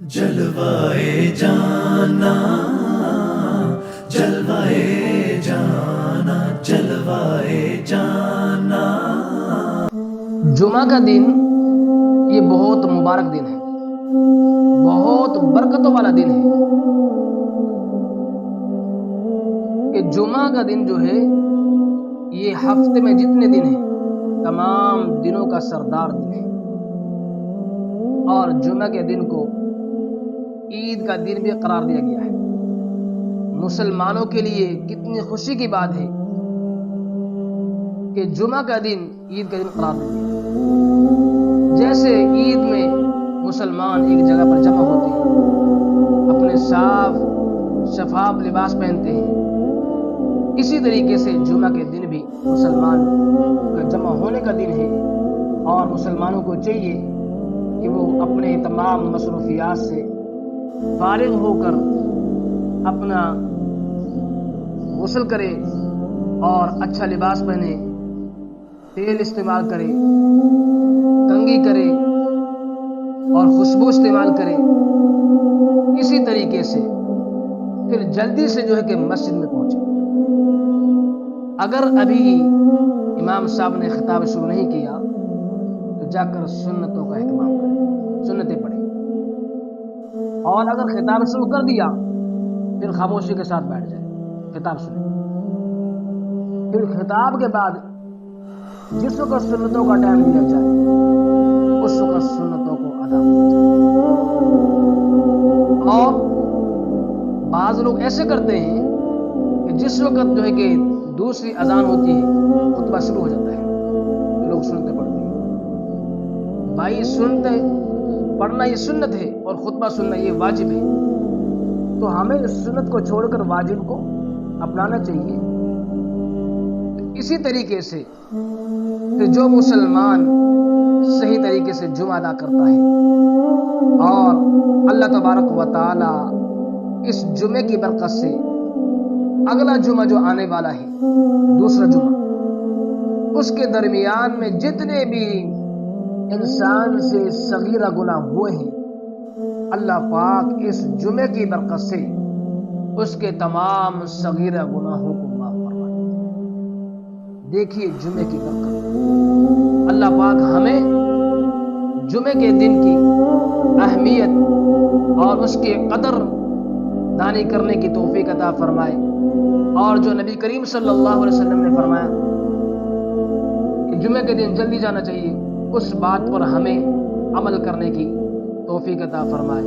جلوائے جانا جلوائے جانا جلوائے جانا۔ جمعہ کا دن یہ بہت مبارک دن ہے، بہت برکتوں والا دن ہے کہ جمعہ کا دن جو ہے یہ ہفتے میں جتنے دن ہیں تمام دنوں کا سردار دن ہے، اور جمعہ کے دن کو عید کا دن بھی قرار دیا گیا ہے۔ مسلمانوں کے لیے کتنی خوشی کی بات ہے کہ جمعہ کا دن عید کا دن قرار دیا گیا۔ جیسے عید میں مسلمان ایک جگہ پر جمع ہوتے ہیں، اپنے صاف شفاف لباس پہنتے ہیں، اسی طریقے سے جمعہ کے دن بھی مسلمان کا جمع ہونے کا دن ہے، اور مسلمانوں کو چاہیے کہ وہ اپنے تمام مصروفیات سے فارغ ہو کر اپنا غسل کرے اور اچھا لباس پہنے، تیل استعمال کرے، کنگھی کرے اور خوشبو استعمال کرے، اسی طریقے سے پھر جلدی سے جو ہے کہ مسجد میں پہنچے۔ اگر ابھی امام صاحب نے خطاب شروع نہیں کیا تو جا کر سنتوں کا اہتمام کرے، سنتیں پڑھیں، اور اگر خطاب شروع کر دیا پھر خاموشی کے ساتھ بیٹھ جائے، خطاب سنیں، پھر خطاب کے بعد جس وقت سنتوں کا ٹائم دیا جائے اس وقت سنتوں کو ادا کیا جائے۔ اور بعض لوگ ایسے کرتے ہیں کہ جس وقت جو ہے کہ دوسری اذان ہوتی ہے خطبہ شروع ہو جاتا ہے، لوگ سنتیں پڑھتے ہیں۔ بھائی سنتیں پڑھنا یہ سنت ہے اور خطبہ سننا یہ واجب ہے، تو ہمیں اس سنت کو چھوڑ کر واجب کو اپنانا چاہیے۔ اسی طریقے سے کہ جو مسلمان صحیح طریقے سے جمعہ ادا کرتا ہے اور اللہ تبارک و تعالی اس جمعے کی برکت سے اگلا جمعہ جو آنے والا ہے، دوسرا جمعہ، اس کے درمیان میں جتنے بھی انسان سے صغیرہ گناہ ہوئے ہیں، اللہ پاک اس جمعے کی برکت سے اس کے تمام صغیرہ گناہوں کو معاف فرما دیتے ہیں۔ دیکھیے جمعے کی برکت، اللہ پاک ہمیں جمعے کے دن کی اہمیت اور اس کے قدر دانی کرنے کی توفیق عطا فرمائے، اور جو نبی کریم صلی اللہ علیہ وسلم نے فرمایا کہ جمعے کے دن جلدی جانا چاہیے، اس بات پر ہمیں عمل کرنے کی توفیق عطا فرمائے۔